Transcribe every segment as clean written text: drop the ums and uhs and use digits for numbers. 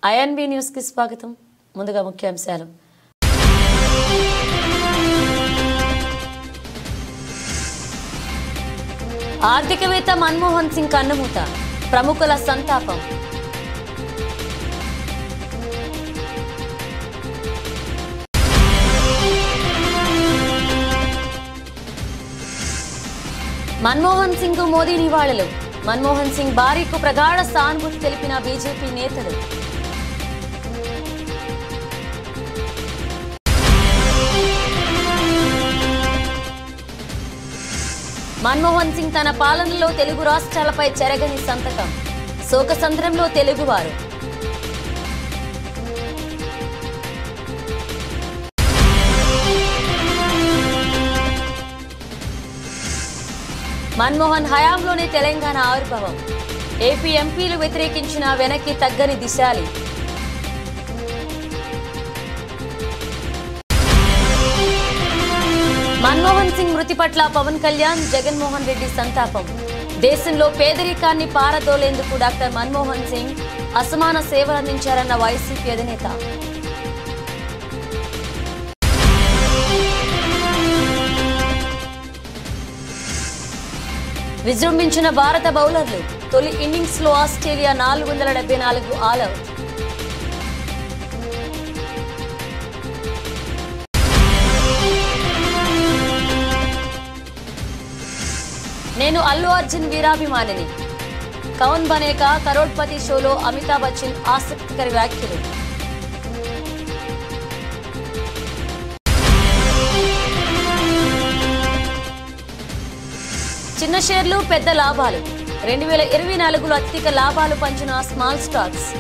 INB news కి స్వాగతం. ముందుగా ముఖ్యాంశాలు. ఆర్థికవేత్త మన్మోహన్ సింగ్ కన్నుమూత, ప్రముఖుల సంతాపం. మన్మోహన్ సింగ్ మోదీ నివాళులు. మన్మోహన్ సింగ్ భార్యకు ప్రగాఢ సానుభూతి తెలిపిన బీజేపీ నేతలు. మన్మోహన్ సింగ్ తన పాలనలో తెలుగు రాష్ట్రాలపై చెరగని సంతకం. శోకసంద్రంలో తెలుగువారు. మన్మోహన్ హయాంలోనే తెలంగాణ ఆవిర్భావం. ఏపీ ఎంపీలు వ్యతిరేకించిన వెనక్కి తగ్గని దిశాలి. మన్మోహన్ సింగ్ మృతి పట్ల పవన్ కళ్యాణ్, జగన్మోహన్ రెడ్డి సంతాపం. దేశంలో పేదరికాన్ని పారదోలేందుకు డాక్టర్ మన్మోహన్ సింగ్ అసమాన సేవలందించారన్న వైసీపీ అధినేత. విజృంభించిన భారత బౌలర్లు. తొలి ఇన్నింగ్స్ లో ఆస్ట్రేలియా 474 ఆల్అౌట్. నేను అల్లు అర్జున్ వీరాభిమానిని. కౌన్ బనేకా కరోడ్పతి షోలో అమితాబ్ బచ్చన్ ఆసక్తికర వ్యాఖ్యలు. చిన్న షేర్లు పెద్ద లాభాలు. 2024లో అత్యధిక లాభాలు పంచిన స్మాల్ స్టాక్స్.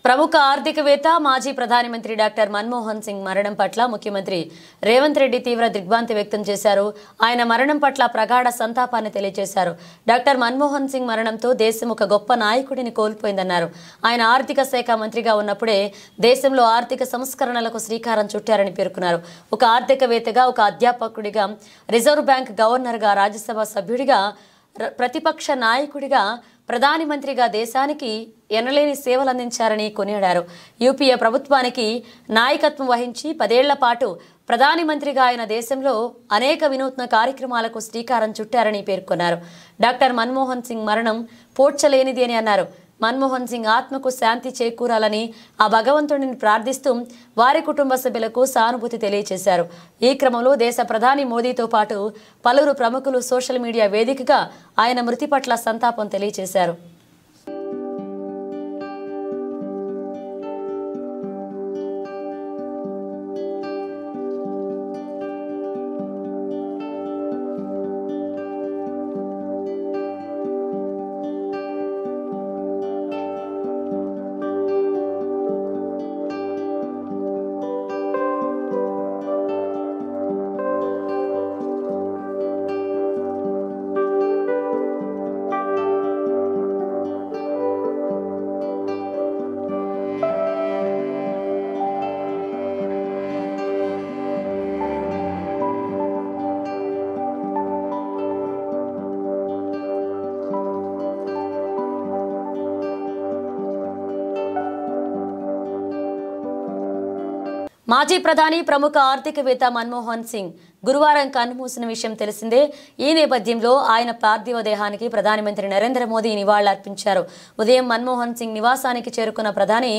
ప్రముఖ ఆర్థికవేత్త, మాజీ ప్రధానమంత్రి డాక్టర్ మన్మోహన్ సింగ్ మరణం పట్ల ముఖ్యమంత్రి రేవంత్ రెడ్డి తీవ్ర దిగ్భ్రాంతి వ్యక్తం చేశారు. ఆయన మరణం పట్ల ప్రగాఢ సంతాపాన్ని తెలియజేశారు. డాక్టర్ మన్మోహన్ సింగ్ మరణంతో దేశం ఒక గొప్ప నాయకుడిని కోల్పోయిందన్నారు. ఆయన ఆర్థిక శాఖ మంత్రిగా ఉన్నప్పుడే దేశంలో ఆర్థిక సంస్కరణలకు శ్రీకారం చుట్టారని పేర్కొన్నారు. ఒక ఆర్థికవేత్తగా, ఒక అధ్యాపకుడిగా, రిజర్వ్ బ్యాంక్ గవర్నర్గా, రాజ్యసభ సభ్యుడిగా, ప్రతిపక్ష నాయకుడిగా, ప్రధాని మంత్రిగా దేశానికి ఎనలేని సేవలందించారని కొనియాడారు. యూపీఏ ప్రభుత్వానికి నాయకత్వం వహించి 10 ఏళ్ల పాటు ప్రధాని మంత్రిగా ఆయన దేశంలో అనేక వినూత్న కార్యక్రమాలకు శ్రీకారం చుట్టారని పేర్కొన్నారు. డాక్టర్ మన్మోహన్ సింగ్ మరణం పోడ్చలేనిది అని అన్నారు. మన్మోహన్ సింగ్ ఆత్మకు శాంతి చేకూరాలని ఆ భగవంతుడిని ప్రార్థిస్తూ వారి కుటుంబ సభ్యులకు సానుభూతి తెలియజేశారు. ఈ క్రమంలో దేశ ప్రధాని మోదీతో పాటు పలువురు ప్రముఖులు సోషల్ మీడియా వేదికగా ఆయన మృతి పట్ల సంతాపం తెలియజేశారు. మాజీ ప్రధాని, ప్రముఖ ఆర్థికవేత్త మన్మోహన్ సింగ్ గురువారం కన్నుమూసిన విషయం తెలిసిందే. ఈ నేపథ్యంలో ఆయన పార్థివ దేహానికి ప్రధానమంత్రి నరేంద్ర మోదీ నివాళులర్పించారు. ఉదయం మన్మోహన్ సింగ్ నివాసానికి చేరుకున్న ప్రధాని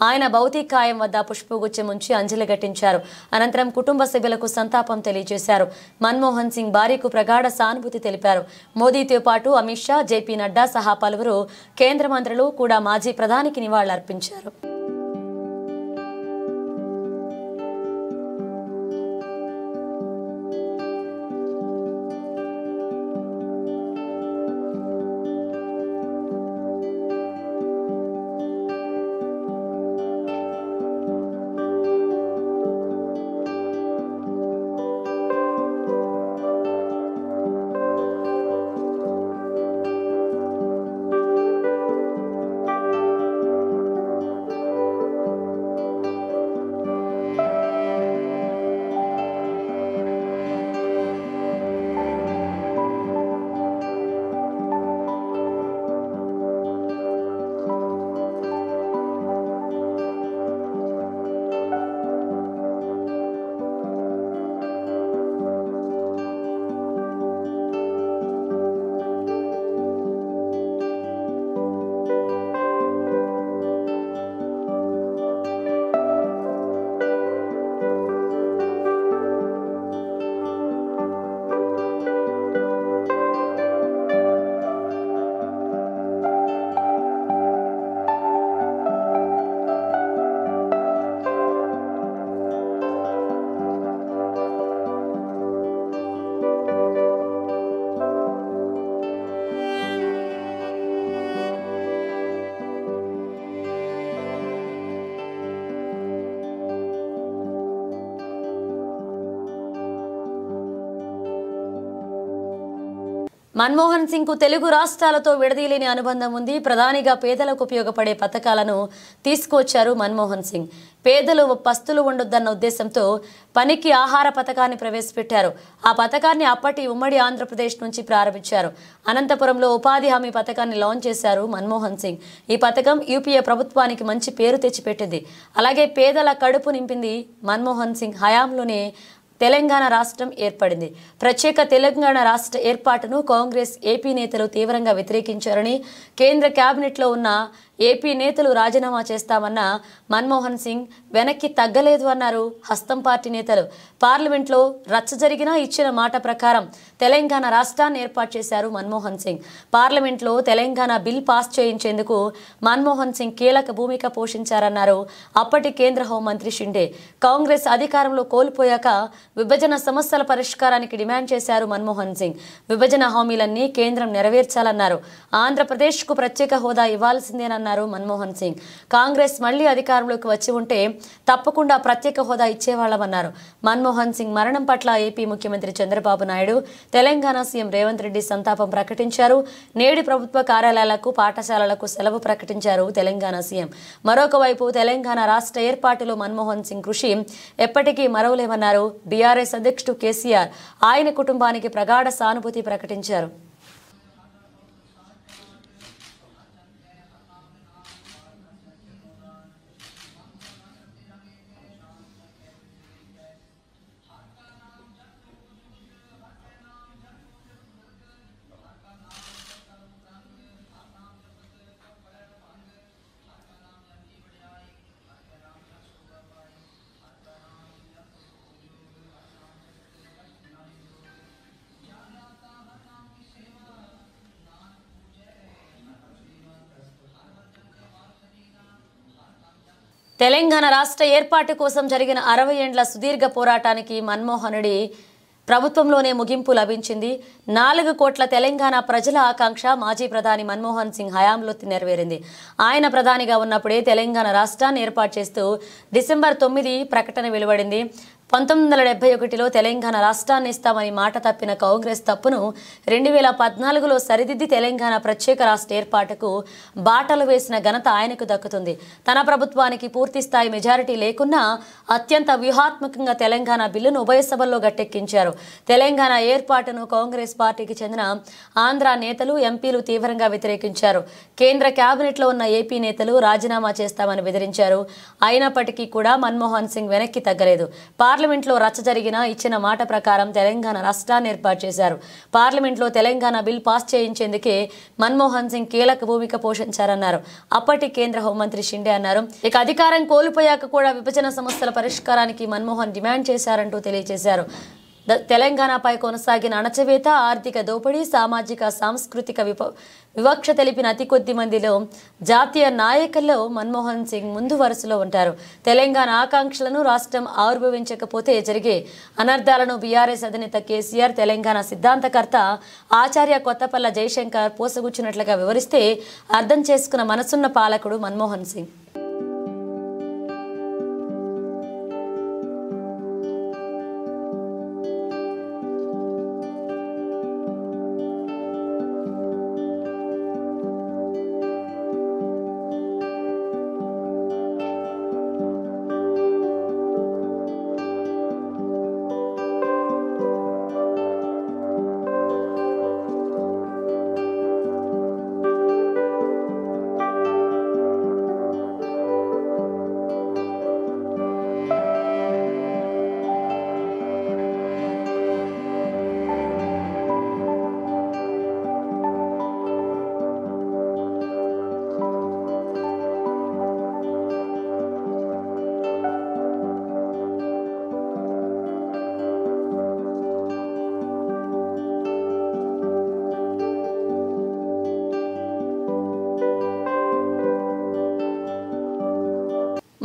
ఆయన భౌతికాయం వద్ద పుష్పగుచ్చం ఉంచి అంజలి ఘటించారు. అనంతరం కుటుంబ సభ్యులకు సంతాపం తెలియజేశారు. మన్మోహన్ సింగ్ భార్యకు ప్రగాఢ సానుభూతి తెలిపారు. మోదీతో పాటు అమిత్ షా, జేపీ నడ్డా సహా పలువురు కేంద్ర మంత్రులు కూడా మాజీ ప్రధానికి నివాళులర్పించారు. మన్మోహన్ సింగ్ కు తెలుగు రాష్ట్రాలతో విడదీయలేని అనుబంధం ఉంది. ప్రధానిగా పేదలకు ఉపయోగపడే పథకాలను తీసుకొచ్చారు మన్మోహన్ సింగ్. పేదలు పస్తులు ఉండొద్దన్న ఉద్దేశంతో పనికి ఆహార పథకాన్ని ప్రవేశపెట్టారు. ఆ పథకాన్ని అప్పటి ఉమ్మడి ఆంధ్రప్రదేశ్ నుంచి ప్రారంభించారు. అనంతపురంలో ఉపాధి హామీ పథకాన్ని లాంచ్ చేశారు మన్మోహన్ సింగ్. ఈ పథకం యూపీఏ ప్రభుత్వానికి మంచి పేరు తెచ్చిపెట్టింది. అలాగే పేదల కడుపు నింపింది. మన్మోహన్ సింగ్ హయాంలోనే తెలంగాణ రాష్ట్రం ఏర్పడింది. ప్రత్యేక తెలంగాణ రాష్ట్ర ఏర్పాటును కాంగ్రెస్ ఏపీ నేతలు తీవ్రంగా వ్యతిరేకించారని, కేంద్ర కేబినెట్లో ఉన్న ఏపీ నేతలు రాజీనామా చేస్తామన్న మన్మోహన్ సింగ్ వెనక్కి తగ్గలేదు అన్నారు హస్తం పార్టీ నేతలు. పార్లమెంట్లో రచ్చ జరిగినా ఇచ్చిన మాట ప్రకారం తెలంగాణ రాష్ట్రాన్ని ఏర్పాటు చేశారు మన్మోహన్ సింగ్. పార్లమెంట్లో తెలంగాణ బిల్ పాస్ చేయించేందుకు మన్మోహన్ సింగ్ కీలక భూమిక పోషించారన్నారు అప్పటి కేంద్ర హోంమంత్రి షిండే. కాంగ్రెస్ అధికారంలో కోల్పోయాక విభజన సమస్యల పరిష్కారానికి డిమాండ్ చేశారు మన్మోహన్ సింగ్. విభజన హామీలన్నీ కేంద్రం నెరవేర్చాలన్నారు. ఆంధ్రప్రదేశ్కు ప్రత్యేక హోదా ఇవ్వాల్సిందేనన్నారు మన్మోహన్ సింగ్. కాంగ్రెస్ మళ్లీ అధికారంలోకి వచ్చి ఉంటే తప్పకుండా ప్రత్యేక హోదా ఇచ్చేవాళ్లమన్నారు. మన్మోహన్ సింగ్ మరణం పట్ల ఏపీ ముఖ్యమంత్రి చంద్రబాబు నాయుడు, తెలంగాణ సీఎం రేవంత్ రెడ్డి సంతాపం ప్రకటించారు. నేడు ప్రభుత్వ కార్యాలయాలకు, పాఠశాలలకు సెలవు ప్రకటించారు తెలంగాణ సీఎం. మరొక వైపు తెలంగాణ రాష్ట్ర ఏర్పాటులో మన్మోహన్ సింగ్ కృషి ఎప్పటికీ మరవలేమన్నారు బీఆర్ఎస్ అధ్యక్షుడు కేసీఆర్. ఆయన కుటుంబానికి ప్రగాఢ సానుభూతి ప్రకటించారు. తెలంగాణ రాష్ట్ర ఏర్పాటు కోసం జరిగిన 60 ఏండ్ల సుదీర్ఘ పోరాటానికి మన్మోహనుడి ప్రభుత్వంలోనే ముగింపు లభించింది. 4 కోట్ల తెలంగాణ ప్రజల ఆకాంక్ష మాజీ ప్రధాని మన్మోహన్ సింగ్ హయాంలో నెరవేరింది. ఆయన ప్రధానిగా ఉన్నప్పుడే తెలంగాణ రాష్ట్రాన్ని ఏర్పాటు చేస్తూ డిసెంబర్ 9 ప్రకటన వెలువడింది. 1971లో తెలంగాణ రాష్ట్రాన్ని ఇస్తామని మాట తప్పిన కాంగ్రెస్ తప్పును 2014లో సరిదిద్ది తెలంగాణ ప్రత్యేక రాష్ట్ర ఏర్పాటుకు బాటలు వేసిన ఘనత ఆయనకు దక్కుతుంది. తన ప్రభుత్వానికి పూర్తి స్థాయి మెజారిటీ లేకున్నా అత్యంత వ్యూహాత్మకంగా తెలంగాణ బిల్లును ఉభయ సభల్లో గట్టెక్కించారు. తెలంగాణ ఏర్పాటును కాంగ్రెస్ పార్టీకి చెందిన ఆంధ్ర నేతలు, ఎంపీలు తీవ్రంగా వ్యతిరేకించారు. కేంద్ర కేబినెట్లో ఉన్న ఏపీ నేతలు రాజీనామా చేస్తామని బెదిరించారు. అయినప్పటికీ కూడా మన్మోహన్ సింగ్ వెనక్కి తగ్గలేదు. పార్లమెంట్లో రచ్చ జరిగినా ఇచ్చిన మాట ప్రకారం తెలంగాణ రాష్ట్రాన్ని ఏర్పాటు చేశారు. పార్లమెంట్లో తెలంగాణ బిల్ పాస్ చేయించేందుకే మన్మోహన్ సింగ్ కీలక భూమిక పోషించారన్నారు అప్పటి కేంద్ర హోంమంత్రి షిండే అన్నారు. ఇక అధికారం కోల్పోయాక కూడా విభజన సమస్యల పరిష్కారానికి మన్మోహన్ డిమాండ్ చేశారంటూ తెలియజేశారు. తెలంగాణపై కొనసాగిన అణచివేత, ఆర్థిక దోపిడీ, సామాజిక సాంస్కృతిక వివక్ష తెలిపిన అతి కొద్ది మందిలో జాతీయ నాయకుల్లో మన్మోహన్ సింగ్ ముందు వరుసలో ఉంటారు. తెలంగాణ ఆకాంక్షలను రాష్ట్రం ఆవిర్భవించకపోతే జరిగే అనర్థాలను బీఆర్ఎస్ అధినేత కేసీఆర్, తెలంగాణ సిద్ధాంతకర్త ఆచార్య కొత్తపల్ల జయశంకర్ పోసగుచ్చినట్లుగా వివరిస్తే అర్థం చేసుకున్న మనసున్న పాలకుడు మన్మోహన్ సింగ్.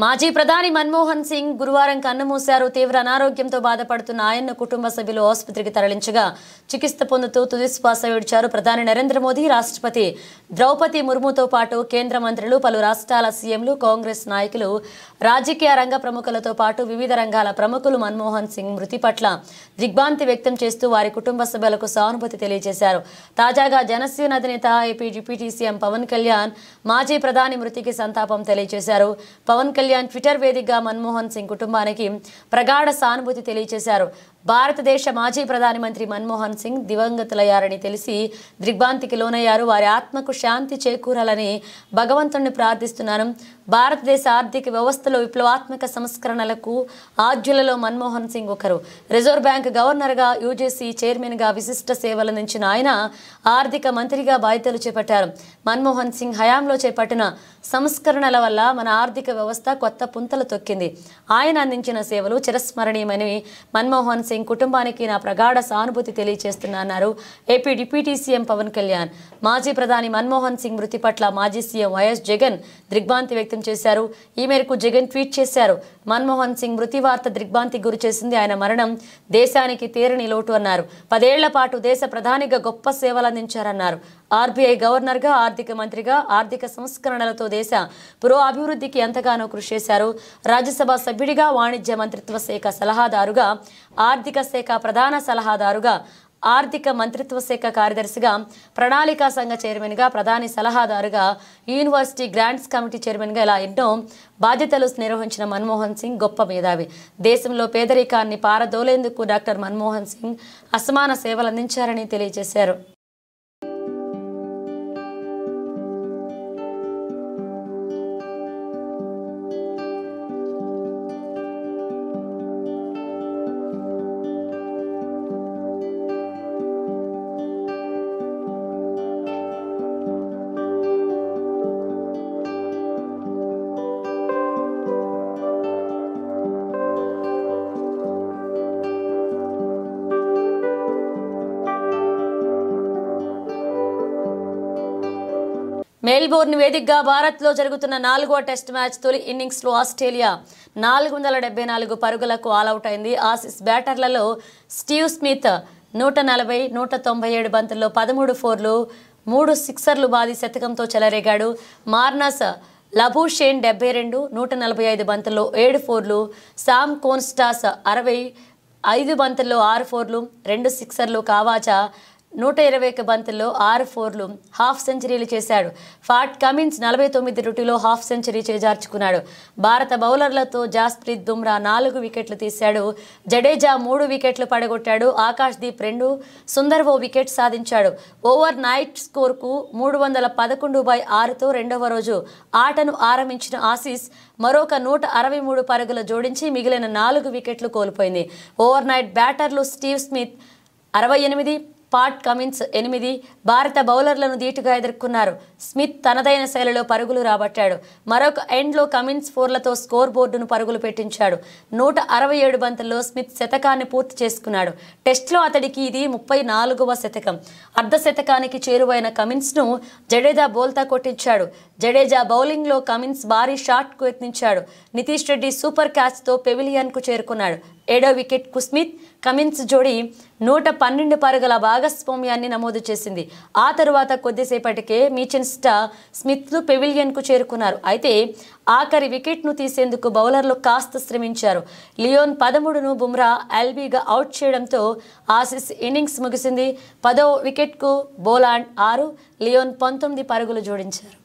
మాజీ ప్రధాని మన్మోహన్ సింగ్ గురువారం కన్నుమూశారు. తీవ్ర అనారోగ్యంతో బాధపడుతున్న ఆయన కుటుంబ సభ్యులు ఆసుపత్రికి తరలించగా చికిత్స పొందుతూ తుది శ్వాస విడిచారు. ప్రధాని నరేంద్ర మోదీ, రాష్ట్రపతి ద్రౌపది ముర్ముతో పాటు కేంద్ర మంత్రులు, పలు రాష్ట్రాల సీఎంలు, కాంగ్రెస్ నాయకులు, రాజకీయ రంగ ప్రముఖులతో పాటు వివిధ రంగాల ప్రముఖులు మన్మోహన్ సింగ్ మృతి పట్ల దిగ్భ్రాంతి వ్యక్తం చేస్తూ వారి కుటుంబ సభ్యులకు సానుభూతి తెలియజేశారు. తాజాగా జనసేన అధినేత AP deputy CM Pawan Kalyan మాజీ ప్రధాని మృతికి సంతాపం తెలియజేశారు. పవన్ కళ్యాణ్ ట్విట్టర్ వేదికగా మన్మోహన్ సింగ్ కుటుంబానికి ప్రగాఢ సానుభూతి తెలియజేశారు. భారతదేశ మాజీ ప్రధానమంత్రి మన్మోహన్ సింగ్ దివంగతులయ్యారని తెలిసి దిగ్భ్రాంతికి లోనయ్యారు. వారి ఆత్మకు శాంతి చేకూరాలని భగవంతుణ్ణి ప్రార్థిస్తున్నాను. భారతదేశ ఆర్థిక వ్యవస్థలో విప్లవాత్మక సంస్కరణలకు ఆద్యులలో మన్మోహన్ సింగ్ ఒకరు. రిజర్వ్ బ్యాంక్ గవర్నర్గా, యూజీసీ చైర్మన్గా విశిష్ట సేవలందించిన ఆయన ఆర్థిక మంత్రిగా బాధ్యతలు చేపట్టారు. మన్మోహన్ సింగ్ హయాంలో చేపట్టిన సంస్కరణల వల్ల మన ఆర్థిక వ్యవస్థ కొత్త పుంతలు తొక్కింది. ఆయన అందించిన సేవలు చిరస్మరణీయమని మన్మోహన్ సింగ్ కుటుంబానికి నా ప్రగాఢ సానుభూతి తెలియజేస్తున్నారు AP deputy CM Pawan Kalyan. మాజీ ప్రధాని మన్మోహన్ సింగ్ మృతి పట్ల మాజీ సీఎం వైఎస్ జగన్ దిగ్భ్రాంతి వ్యక్తం చేశారు. ఈ మేరకు జగన్ ట్వీట్ చేశారు. మన్మోహన్ సింగ్ మృతి వార్త దిగ్భ్రాంతికి గురి చేసింది. ఆయన మరణం దేశానికి తీరని లోటు అన్నారు. 10 ఏళ్ల పాటు దేశ ప్రధానిగా గొప్ప సేవలు అందించారన్నారు. ఆర్బీఐ గవర్నర్గా, ఆర్థిక మంత్రిగా ఆర్థిక సంస్కరణలతో దేశ పురోభివృద్ధికి ఎంతగానో కృషి చేశారు. రాజ్యసభ సభ్యుడిగా, వాణిజ్య మంత్రిత్వ శాఖ సలహాదారుగా, ఆర్థిక శాఖ ప్రధాన సలహాదారుగా, ఆర్థిక మంత్రిత్వ శాఖ కార్యదర్శిగా, ప్రణాళికా సంఘ చైర్మన్గా, ప్రధాని సలహాదారుగా, యూనివర్సిటీ గ్రాంట్స్ కమిటీ చైర్మన్గా ఇలా ఎన్నో బాధ్యతలు నిర్వహించిన మన్మోహన్ సింగ్ గొప్ప మేధావి. దేశంలో పేదరికాన్ని పారదోలేందుకు డాక్టర్ మన్మోహన్ సింగ్ అసమాన సేవలు అందించారని తెలియజేశారు. మెల్బోర్న్ వేదికగా భారత్లో జరుగుతున్న 4వ టెస్ట్ మ్యాచ్ తొలి ఇన్నింగ్స్లో ఆస్ట్రేలియా 474 పరుగులకు ఆలౌట్ అయింది. ఆసీస్ బ్యాటర్లలో స్టీవ్ స్మిత్ 140, 197 బంతుల్లో 13 ఫోర్లు, 3 సిక్సర్లు బాది శతకంతో చెలరేగాడు. మార్నస్ లబూషేన్ 72, 145 బంతుల్లో 7 ఫోర్లు, సామ్ కోన్స్టాస్ 65 బంతుల్లో 6 ఫోర్లు, 2 సిక్సర్లు, కావాచా 121 బంతుల్లో 6 ఫోర్లు, హాఫ్ సెంచరీలు చేశాడు. ఫాట్ కమిన్స్ 49 రుటిలో హాఫ్ సెంచరీ చేజార్చుకున్నాడు. భారత బౌలర్లతో జాస్ప్రీత్ బుమ్రా 4 వికెట్లు తీశాడు. జడేజా 3 వికెట్లు పడగొట్టాడు. ఆకాష్ దీప్ 2, సుందర్ ఓ వికెట్ సాధించాడు. ఓవర్ నైట్ స్కోర్కు 311/6తో రెండవ రోజు ఆటను ఆరంభించిన ఆసీస్ మరొక 163 పరుగులు జోడించి మిగిలిన 4 వికెట్లు కోల్పోయింది. ఓవర్ నైట్ బ్యాటర్లు స్టీవ్ స్మిత్ 68, పాట్ కమిన్స్ 8 భారత బౌలర్లను ధీటుగా ఎదుర్కొన్నారు. స్మిత్ తనదైన శైలిలో పరుగులు రాబట్టాడు. మరొక ఎండ్లో కమిన్స్ 4లతో స్కోర్ బోర్డును పరుగులు పెట్టించాడు. 167 బంతుల్లో స్మిత్ శతకాన్ని పూర్తి చేసుకున్నాడు. టెస్ట్లో అతడికి ఇది 34వ శతకం. అర్ధ శతకానికి చేరువైన కమిన్స్ను జడేజా బోల్తా కొట్టించాడు. జడేజా బౌలింగ్లో కమిన్స్ భారీ షాట్కు యత్నించాడు. నితీష్ రెడ్డి సూపర్ క్యాచ్తో పెవిలియన్కు చేరుకున్నాడు. 7వ వికెట్కు స్మిత్, కమిన్స్ జోడీ 112 పరుగుల భాగస్వామ్యాన్ని నమోదు చేసింది. ఆ తరువాత కొద్దిసేపటికే మీచెన్ స్మిత్లు పెవిలియన్కు చేరుకున్నారు. అయితే ఆఖరి వికెట్ను తీసేందుకు బౌలర్లు కాస్త శ్రమించారు. లియోన్ 13ను బుమ్రా ఎల్బీగా అవుట్ చేయడంతో ఆసీస్ ఇన్నింగ్స్ ముగిసింది. 10వ వికెట్కు బోలాండ్ 6, లియోన్ 19 పరుగులు జోడించారు.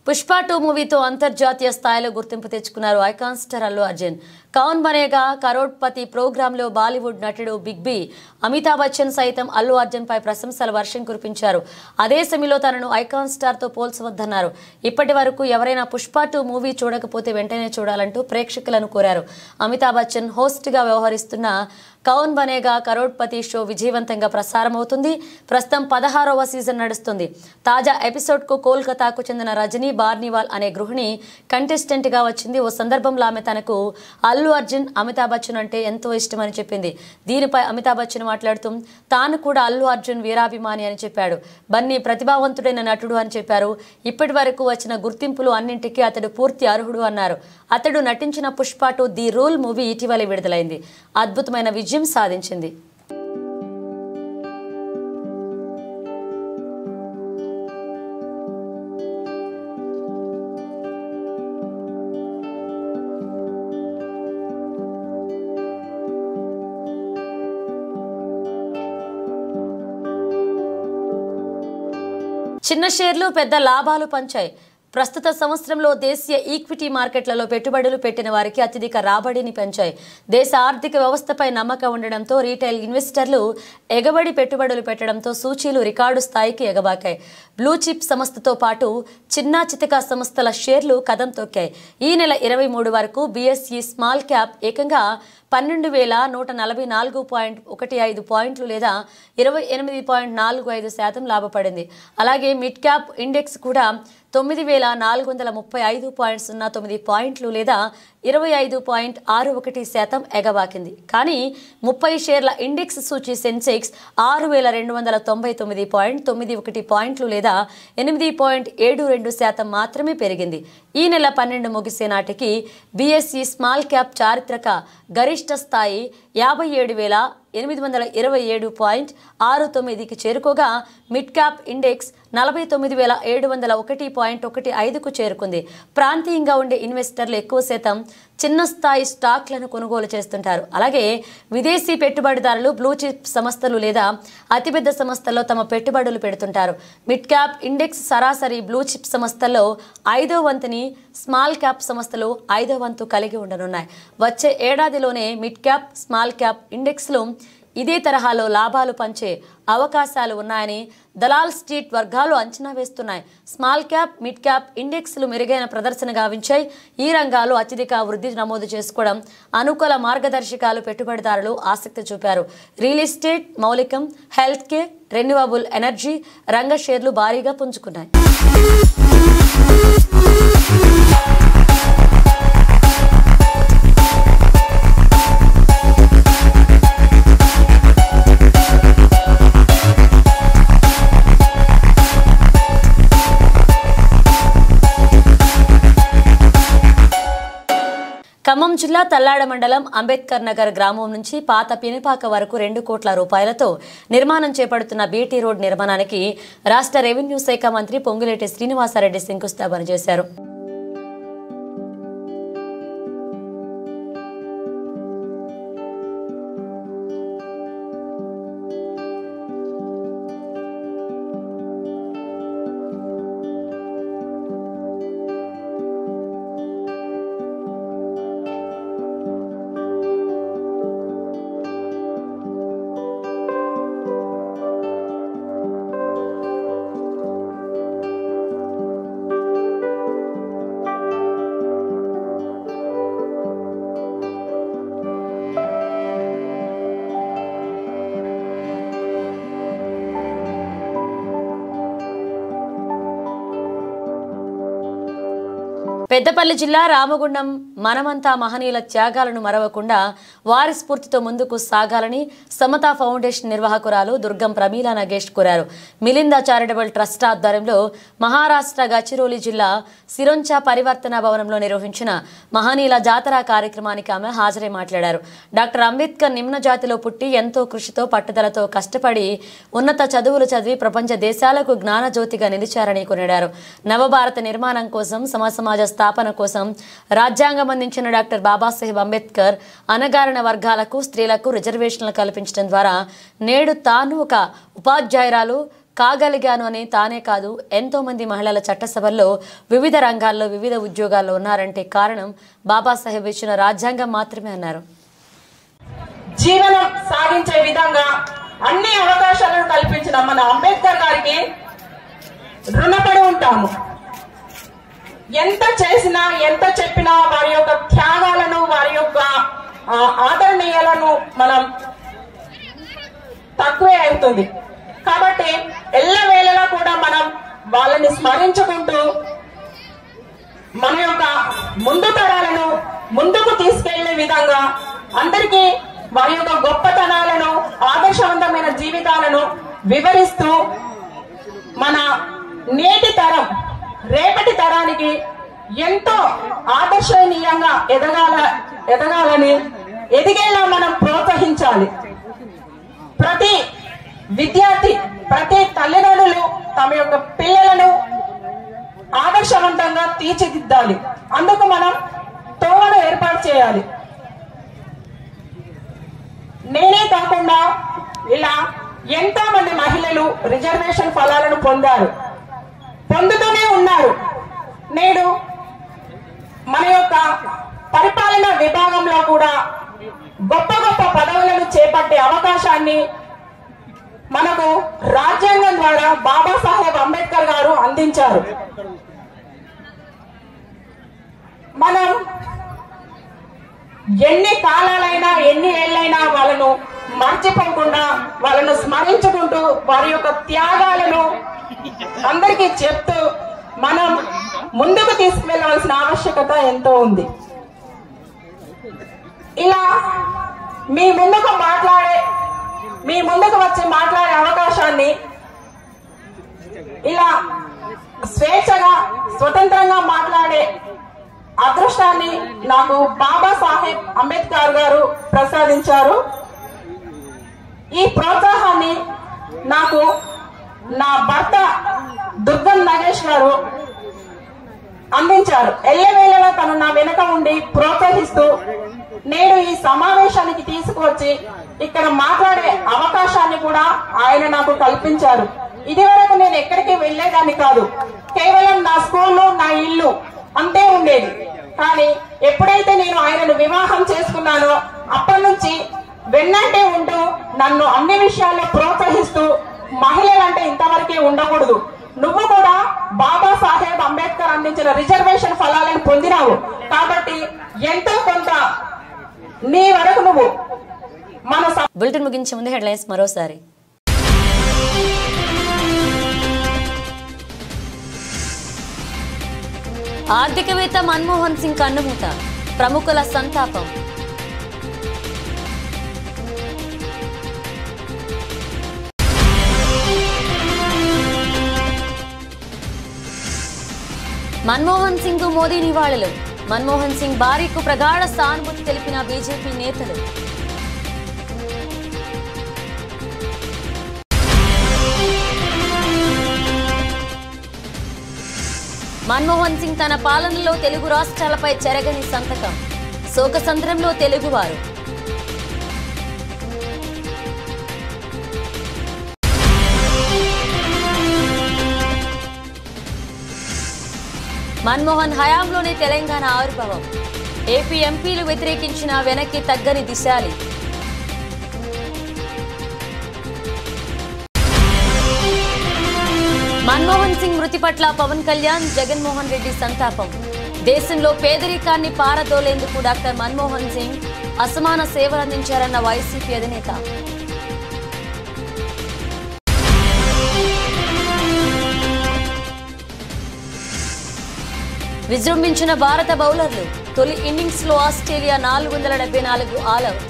పుష్ప 2 మూవీతో అంతర్జాతీయ స్థాయిలో గుర్తింపు తెచ్చుకున్నారు ఐకాన్ స్టార్ అల్లు అర్జున్. కౌన్ బనేగా కరోడ్పతి ప్రోగ్రాంలో బాలీవుడ్ నటుడు బిగ్ బి అమితాబ్ బచ్చన్ సైతం అల్లు అర్జున్ పై ప్రశంసల వర్షం కురిపించారు. అదే సమయంలో తనను ఐకాన్ స్టార్ తో పోల్చవద్దన్నారు. ఇప్పటి వరకు ఎవరైనా పుష్ప 2 మూవీ చూడకపోతే వెంటనే చూడాలంటూ ప్రేక్షకులను కోరారు. అమితాబ్ బచ్చన్ హోస్ట్ గా వ్యవహరిస్తున్న కౌన్ బనేగా కరోడ్పతి షో విజయవంతంగా ప్రసారమవుతుంది. ప్రస్తుతం 16వ సీజన్ నడుస్తుంది. తాజా ఎపిసోడ్ కు కోల్కతాకు చెందిన రజనీ బార్నివాల్ అనే గృహిణి కంటెస్టెంట్ గా వచ్చింది. ఓ సందర్భంలో ఆమె తనకు అల్లు అర్జున్ అమితాబ్ బచ్చన్ అంటే ఎంతో ఇష్టమని చెప్పింది. దీనిపై అమితాబ్ బచ్చన్ మాట్లాడుతూ తాను కూడా అల్లు అర్జున్ వీరాభిమాని అని చెప్పాడు. బన్నీ ప్రతిభావంతుడైన నటుడు అని చెప్పారు. ఇప్పటి వరకు వచ్చిన గుర్తింపులు అన్నింటికీ అతడు పూర్తి అర్హుడు అన్నారు. అతడు నటించిన పుష్ప 2 ది రూల్ మూవీ ఇటీవలే విడుదలైంది. అద్భుతమైన విజయం సాధించింది. చిన్న షేర్లు పెద్ద లాభాలు పంచాయి. ప్రస్తుత సంవత్సరంలో దేశీయ ఈక్విటీ మార్కెట్లలో పెట్టుబడులు పెట్టిన వారికి అత్యధిక రాబడిని పెంచాయి. దేశ ఆర్థిక వ్యవస్థపై నమ్మకం ఉండడంతో రీటైల్ ఇన్వెస్టర్లు ఎగబడి పెట్టుబడులు పెట్టడంతో సూచీలు రికార్డు స్థాయికి ఎగబాకాయి. బ్లూ చిప్ సంస్థతో పాటు చిన్న చితక సంస్థల షేర్లు కదం తొక్కాయి. ఈ నెల 23 వరకు బీఎస్ఈ స్మాల్ క్యాప్ ఏకంగా 12,144.15 పాయింట్లు లేదా 28.45% లాభపడింది. అలాగే మిడ్ క్యాప్ ఇండెక్స్ కూడా 9,435.09 పాయింట్లు లేదా 25.61% ఎగబాకింది. కానీ 30 షేర్ల ఇండెక్స్ సూచీ సెన్సెక్స్ 6,299.91 పాయింట్లు లేదా 8.72% మాత్రమే పెరిగింది. ఈ నెల 12 ముగిసే నాటికి బీఎస్ఈ స్మాల్ క్యాప్ చారిత్రక గరిష్ట స్థాయి 57,827.69కి చేరుకోగా మిడ్ క్యాప్ ఇండెక్స్ 49,701.15కు చేరుకుంది. ప్రాంతీయంగా ఉండే ఇన్వెస్టర్లు ఎక్కువ శాతం చిన్న స్థాయి స్టాక్లను కొనుగోలు చేస్తుంటారు. అలాగే విదేశీ పెట్టుబడిదారులు బ్లూ చిప్ సంస్థలు లేదా అతిపెద్ద సంస్థల్లో తమ పెట్టుబడులు పెడుతుంటారు. మిడ్ క్యాప్ ఇండెక్స్ సరాసరి బ్లూ చిప్ సంస్థల్లో 5వ వంతుని, స్మాల్ క్యాప్ సంస్థలు 5వ వంతు కలిగి ఉండనున్నాయి. వచ్చే ఏడాదిలోనే మిడ్ క్యాప్, స్మాల్ క్యాప్ ఇండెక్స్లు ఇదే తరహాలో లాభాలు పంచే అవకాశాలు ఉన్నాయని దలాల్ స్ట్రీట్ వర్గాలు అంచనా వేస్తున్నాయి. స్మాల్ క్యాప్, మిడ్ క్యాప్ ఇండెక్స్లు మెరుగైన ప్రదర్శన గావించాయి. ఈ రంగాలు అత్యధిక వృద్ధి నమోదు చేసుకోవడం అనుకూల మార్గదర్శకాలు పెట్టుబడిదారులు ఆసక్తి చూపారు. రియల్ ఎస్టేట్, మౌలికం, హెల్త్ కేర్, రెన్యూవబుల్ ఎనర్జీ రంగ షేర్లు భారీగా పుంజుకున్నాయి. ఖమ్మం జిల్లా తల్లాడ మండలం అంబేద్కర్ నగర్ గ్రామం నుంచి పాత పినిపాక వరకు 2 కోట్ల రూపాయలతో నిర్మాణం చేపడుతున్న బీటీ రోడ్ నిర్మాణానికి రాష్ట్ర రెవెన్యూ శాఖ మంత్రి పొంగులేటి శ్రీనివాసరెడ్డి శంకుస్థాపన చేశారు. పెద్దపల్లి జిల్లా రామగుండం మనమంతా మహనీయుల త్యాగాలను మరవకుండా వారి స్ఫూర్తితో ముందుకు సాగాలని సమతా ఫౌండేషన్ నిర్వాహకురాలు దుర్గం ప్రమీలా నగేష్ కోరారు. మిలింద చారిటబుల్ ట్రస్ట్ ఆధ్వర్యంలో మహారాష్ట్ర గచ్చిరోలి జిల్లా సిరొంచా పరివర్తన భవనంలో నిర్వహించిన మహనీయుల జాతర కార్యక్రమానికి ఆమె హాజరై మాట్లాడారు. డాక్టర్ అంబేద్కర్ నిమ్న జాతిలో పుట్టి ఎంతో కృషితో పట్టుదలతో కష్టపడి ఉన్నత చదువులు చదివి ప్రపంచ దేశాలకు జ్ఞానజ్యోతిగా నిలిచారని కొనియాడారు. నవభారత నిర్మాణం కోసం, సమాజ స్థాపన కోసం రాజ్యాంగం అందించిన డాక్టర్ బాబాసాహెబ్ అంబేద్కర్ అణగారిన వర్గాలకు, స్త్రీలకు రిజర్వేషన్లు కల్పించడం ద్వారా నేడు తాను ఒక ఉపాధ్యాయురాలు, కాగలిగాను అని తానే కాదు ఎంతో మంది మహిళల చట్టసభల్లో వివిధ రంగాల్లో వివిధ ఉద్యోగాల్లో ఉన్నారంటే కారణం బాబాసాహెబ్ ఇచ్చిన రాజ్యాంగం మాత్రమే అన్నారు. జీవనం సాగించే విధంగా అన్ని అవకాశాలను కల్పించిన మన అంబేద్కర్ గారికి రుణపడి ఉంటాము. ఎంత చేసినా ఎంత చెప్పినా వారి యొక్క త్యాగాలను వారి యొక్క ఆదరణీయాలను మనం తక్కువే అవుతుంది. కాబట్టి ఎల్లవేళలా కూడా మనం వాళ్ళని స్మరించుకుంటూ మన యొక్క ముందు తరాలను ముందుకు తీసుకెళ్లే విధంగా అందరికీ వారి యొక్క గొప్పతనాలను ఆదర్శవంతమైన జీవితాలను వివరిస్తూ మన నేటి తరం రేపటి తరానికి ఎంతో ఆదర్శనీయంగా ఎదగాలని ఎదిగేలా మనం ప్రోత్సహించాలి. ప్రతి విద్యార్థి ప్రతి తల్లిదండ్రులు తమ యొక్క పిల్లలను ఆదర్శవంతంగా తీర్చిదిద్దాలి. అందుకు మనం తోవను ఏర్పాటు చేయాలి. నేనే కాకుండా ఇలా ఎంతో మంది మహిళలు రిజర్వేషన్ ఫలాలను పొందుతూనే ఉన్నారు. నేడు మన యొక్క పరిపాలన విభాగంలో కూడా గొప్ప గొప్ప పదవులను చేపట్టే అవకాశాన్ని మనకు రాజ్యాంగం ద్వారా బాబాసాహెబ్ అంబేద్కర్ గారు అందించారు. మనం ఎన్ని కాలాలైనా ఎన్ని ఏళ్ళైనా వాళ్ళను మర్చిపోకుండా వాళ్ళను స్మరించుకుంటూ వారి యొక్క త్యాగాలను అందరికీ చెప్తూ మనం ముందుకు తీసుకువెళ్ళవలసిన ఆవశ్యకత ఎంతో ఉంది. ఇలా మీ ముందుకు వచ్చి మాట్లాడే అవకాశాన్ని ఇలా స్వేచ్ఛగా స్వతంత్రంగా మాట్లాడే అదృష్టాన్ని నాకు బాబాసాహెబ్ అంబేద్కర్ గారు ప్రసాదించారు. ఈ ప్రోత్సాహాన్ని నాకు నా భర్త దుర్గం నగేష్ గారు అందించారు. ఎల్లవేళలా తను నా వెనుక ఉండి ప్రోత్సహిస్తూ నేడు ఈ సమావేశానికి తీసుకువచ్చి ఇక్కడ మాట్లాడే అవకాశాన్ని కూడా ఆయన నాకు కల్పించారు. ఇది వరకు నేను ఎక్కడికి వెళ్లేదాన్ని కాదు. కేవలం నా స్కూలు నా ఇల్లు అంతే ఉండేది. కానీ ఎప్పుడైతే నేను ఆయనను వివాహం చేసుకున్నానో అప్పటి నుంచి వెన్నంటే ఉంటూ నన్ను అన్ని విషయాల్లో ప్రోత్సహిస్తూ మహిళలంటే ఇంతవరకే ఉండకూడదు, నువ్వు కూడా బాబాసాహెబ్ అంబేద్కర్ అందించిన రిజర్వేషన్ ఫలాలను పొందినావు కాబట్టి ఎంతో కొంత నీ వరకు నువ్వు మన బులెటిన్ ముగించే ముందు హెడ్లైన్స్ మరోసారి. ఆర్థికవేత్త మన్మోహన్ సింగ్ కన్నుమూత, ప్రముఖుల సంతాపం. మన్మోహన్ సింగ్ మోదీ నివాళులు, మన్మోహన్ సింగ్ భార్యకు ప్రగాఢ సానుభూతి తెలిపిన బీజేపీ నేతలు. మన్మోహన్ సింగ్ తన పాలనలో తెలుగు రాష్ట్రాలపై చెరగని సంతకం, శోకసంద్రంలో తెలుగువారు. మన్మోహన్ హయాంలోనే తెలంగాణ ఆవిర్భావం, ఏపీ ఎంపీలు వ్యతిరేకించిన వెనక్కి తగ్గని దిశాలి. మన్మోహన్ సింగ్ మృతి పట్ల పవన్ కళ్యాణ్, జగన్మోహన్ రెడ్డి సంతాపం. దేశంలో పేదరికాన్ని పారదోలేందుకు డాక్టర్ మన్మోహన్ సింగ్ అసమాన సేవలందించారన్న వైసీపీ అధినేత. విజృంభించిన భారత బౌలర్లు, తొలి ఇన్నింగ్స్ లో ఆస్ట్రేలియా 474 ఆల్అవుట్.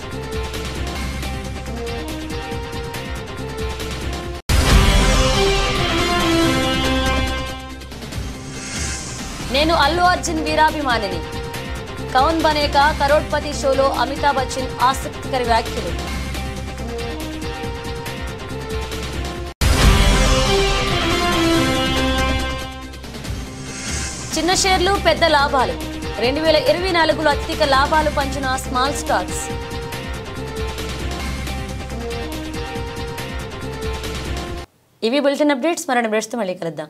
నేను అల్లు అర్జున్ వీరాభిమానిని, కౌన్ బనేకా కరోడ్పతి షోలో అమితాబ్ బచ్చన్ ఆసక్తికర వ్యాఖ్యలు. చిన్న షేర్లు పెద్ద లాభాలు, 2024లో అత్యధిక లాభాలు పంచిన స్మాల్ స్టాక్స్. ఇవి బులెటిన్ అప్డేట్స్. మరణ బ్రేక్స్తో మళ్ళీ కలుద్దాం.